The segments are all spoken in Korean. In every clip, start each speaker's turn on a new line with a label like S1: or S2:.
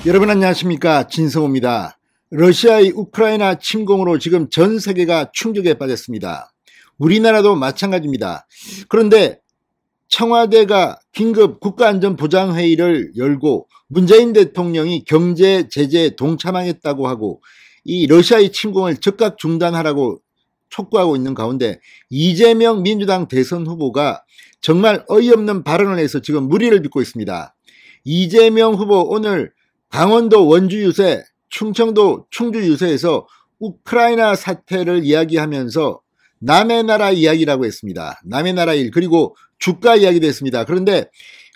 S1: 여러분 안녕하십니까, 진성호입니다. 러시아의 우크라이나 침공으로 지금 전 세계가 충격에 빠졌습니다. 우리나라도 마찬가지입니다. 그런데 청와대가 긴급 국가안전보장회의를 열고 문재인 대통령이 경제 제재에 동참하겠다고 하고 이 러시아의 침공을 즉각 중단하라고 촉구하고 있는 가운데 이재명 민주당 대선 후보가 정말 어이없는 발언을 해서 지금 물의를 빚고 있습니다. 이재명 후보 오늘 강원도 원주 유세, 충청도 충주 유세에서 우크라이나 사태를 이야기하면서 남의 나라 이야기라고 했습니다. 남의 나라 일, 그리고 주가 이야기도 했습니다. 그런데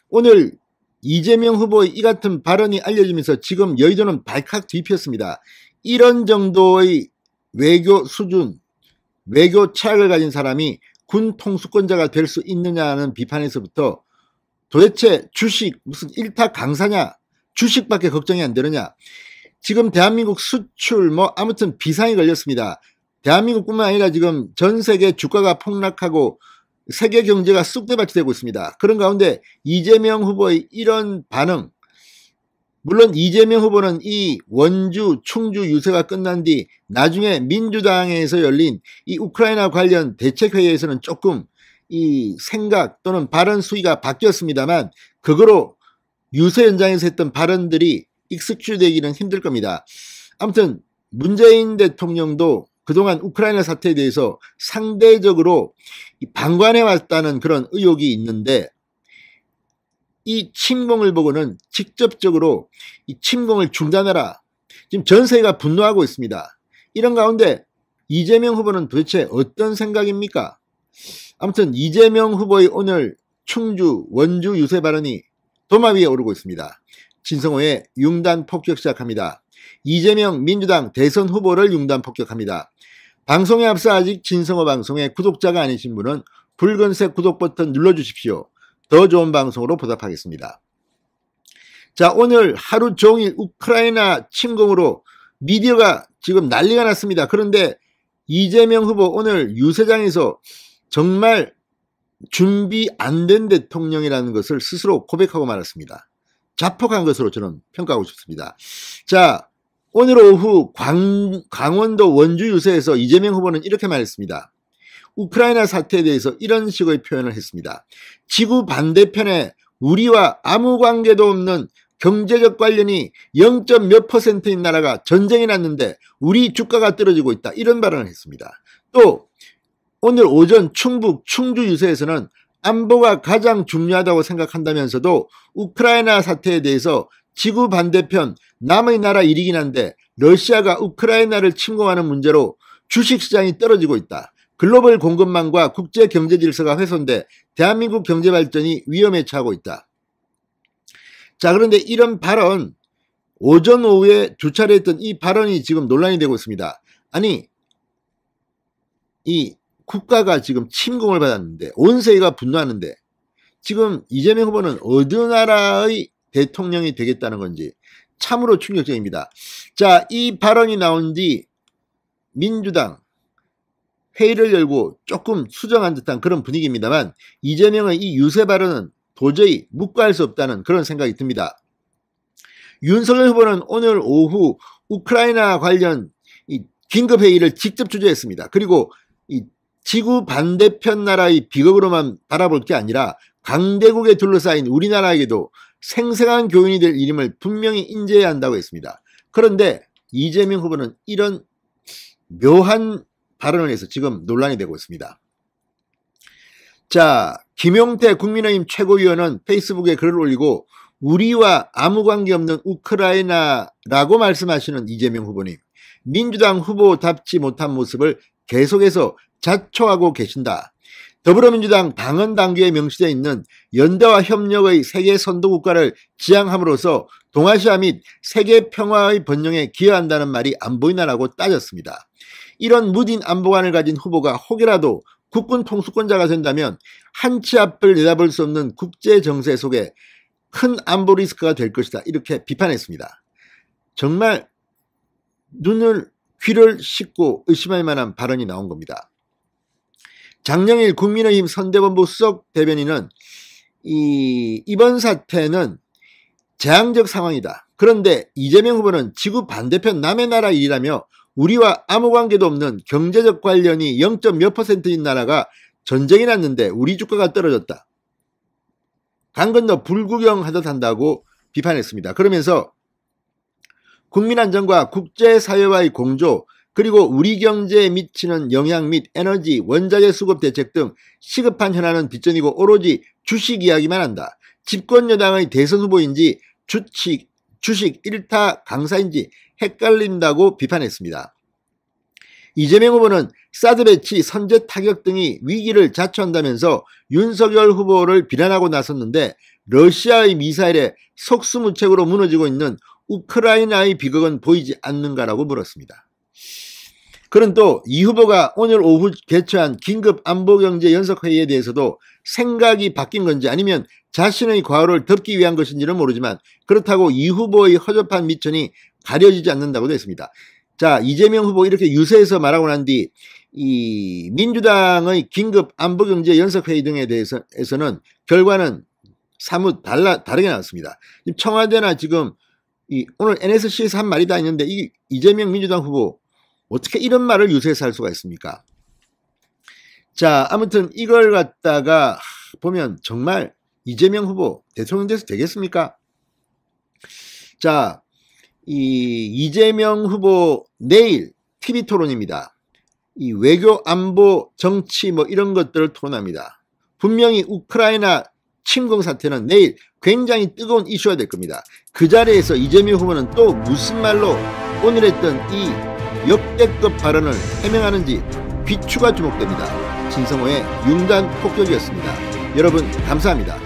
S1: 오늘 이재명 후보의 이 같은 발언이 알려지면서 지금 여의도는 발칵 뒤폈습니다. 이런 정도의 외교 수준, 외교 철학을 가진 사람이 군 통수권자가 될 수 있느냐는 비판에서부터 도대체 주식 무슨 일타 강사냐, 주식밖에 걱정이 안 되느냐. 지금 대한민국 수출 아무튼 비상이 걸렸습니다. 대한민국뿐만 아니라 지금 전 세계 주가가 폭락하고 세계 경제가 쑥대밭이 되고 있습니다. 그런 가운데 이재명 후보의 이런 반응, 물론 이재명 후보는 이 원주 충주 유세가 끝난 뒤 나중에 민주당에서 열린 이 우크라이나 관련 대책회의에서는 조금 이 생각 또는 발언 수위가 바뀌었습니다만 그거로 유세 현장에서 했던 발언들이 익스큐되기는 힘들 겁니다. 아무튼 문재인 대통령도 그동안 우크라이나 사태에 대해서 상대적으로 방관해 왔다는 그런 의혹이 있는데 이 침공을 보고는 직접적으로 이 침공을 중단하라. 지금 전 세계가 분노하고 있습니다. 이런 가운데 이재명 후보는 도대체 어떤 생각입니까? 아무튼 이재명 후보의 오늘 충주 원주 유세 발언이 도마 위에 오르고 있습니다. 진성호의 융단 폭격 시작합니다. 이재명 민주당 대선 후보를 융단 폭격합니다. 방송에 앞서 아직 진성호 방송의 구독자가 아니신 분은 붉은색 구독 버튼 눌러주십시오. 더 좋은 방송으로 보답하겠습니다. 자, 오늘 하루 종일 우크라이나 침공으로 미디어가 지금 난리가 났습니다. 그런데 이재명 후보 오늘 유세장에서 정말 준비 안 된 대통령이라는 것을 스스로 고백하고 말았습니다. 자폭한 것으로 저는 평가하고 싶습니다. 자, 오늘 오후 강원도 원주 유세에서 이재명 후보는 이렇게 말했습니다. 우크라이나 사태에 대해서 이런 식의 표현을 했습니다. 지구 반대편에 우리와 아무 관계도 없는 경제적 관련이 0.몇 %인 나라가 전쟁이 났는데 우리 주가가 떨어지고 있다. 이런 발언을 했습니다. 또 오늘 오전 충북 충주 유세에서는 안보가 가장 중요하다고 생각한다면서도 우크라이나 사태에 대해서 지구 반대편 남의 나라 일이긴 한데 러시아가 우크라이나를 침공하는 문제로 주식시장이 떨어지고 있다. 글로벌 공급망과 국제 경제 질서가 훼손돼 대한민국 경제 발전이 위험에 처하고 있다. 자, 그런데 이런 발언, 오전 오후에 두 차례 했던 이 발언이 지금 논란이 되고 있습니다. 아니, 이 국가가 지금 침공을 받았는데 온 세계가 분노하는데 지금 이재명 후보는 어느 나라의 대통령이 되겠다는 건지 참으로 충격적입니다. 자, 이 발언이 나온 뒤 민주당 회의를 열고 조금 수정한 듯한 그런 분위기입니다만 이재명의 이 유세 발언은 도저히 묵과할 수 없다는 그런 생각이 듭니다. 윤석열 후보는 오늘 오후 우크라이나 관련 이 긴급회의를 직접 주재했습니다. 그리고 이 지구 반대편 나라의 비극으로만 바라볼 게 아니라 강대국에 둘러싸인 우리나라에게도 생생한 교훈이 될 일임을 분명히 인지해야 한다고 했습니다. 그런데 이재명 후보는 이런 묘한 발언을 해서 지금 논란이 되고 있습니다. 자, 김용태 국민의힘 최고위원은 페이스북에 글을 올리고 우리와 아무 관계없는 우크라이나라고 말씀하시는 이재명 후보님, 민주당 후보답지 못한 모습을 계속해서 자초하고 계신다. 더불어민주당 당헌 당규에 명시되어 있는 연대와 협력의 세계 선도국가를 지향함으로써 동아시아 및 세계 평화의 번영에 기여한다는 말이 안 보이나라고 따졌습니다. 이런 무딘 안보관을 가진 후보가 혹여라도 국군 통수권자가 된다면 한 치 앞을 내다볼 수 없는 국제 정세 속에 큰 안보 리스크가 될 것이다. 이렇게 비판했습니다. 정말 귀를 씻고 의심할 만한 발언이 나온 겁니다. 장영일 국민의힘 선대본부 수석 대변인은 이번 사태는 재앙적 상황이다. 그런데 이재명 후보는 지구 반대편 남의 나라 일이라며 우리와 아무 관계도 없는 경제적 관련이 0. 몇 %인 나라가 전쟁이 났는데 우리 주가가 떨어졌다. 강 건너 불구경하듯 한다고 비판했습니다. 그러면서 국민안전과 국제사회와의 공조, 그리고 우리 경제에 미치는 영향 및 에너지, 원자재 수급 대책 등 시급한 현안은 빗전이고 오로지 주식 이야기만 한다. 집권 여당의 대선 후보인지 주식 일타 강사인지 헷갈린다고 비판했습니다. 이재명 후보는 사드 배치, 선제 타격 등이 위기를 자초한다면서 윤석열 후보를 비난하고 나섰는데 러시아의 미사일에 속수무책으로 무너지고 있는 우크라이나의 비극은 보이지 않는가라고 물었습니다. 그는 또 이 후보가 오늘 오후 개최한 긴급 안보경제 연석회의에 대해서도 생각이 바뀐 건지 아니면 자신의 과오를 덮기 위한 것인지는 모르지만 그렇다고 이 후보의 허접한 미천이 가려지지 않는다고도 했습니다. 자, 이재명 후보 이렇게 유세해서 말하고 난 뒤 이 민주당의 긴급 안보경제 연석회의 등에 대해서는 결과는 사뭇 다르게 나왔습니다. 청와대나 지금 오늘 NSC에서 한 말이 다 있는데 이재명 민주당 후보 어떻게 이런 말을 유세해서 할 수가 있습니까? 자, 아무튼 이걸 갖다가 보면 정말 이재명 후보 대통령 돼서 되겠습니까? 자, 이재명 후보 내일 TV 토론입니다. 이 외교, 안보, 정치 뭐 이런 것들을 토론합니다. 분명히 우크라이나 침공 사태는 내일 굉장히 뜨거운 이슈가 될 겁니다. 그 자리에서 이재명 후보는 또 무슨 말로 오늘 했던 이 역대급 발언을 해명하는지 귀추가 주목됩니다. 진성호의 융단 폭격이었습니다. 여러분 감사합니다.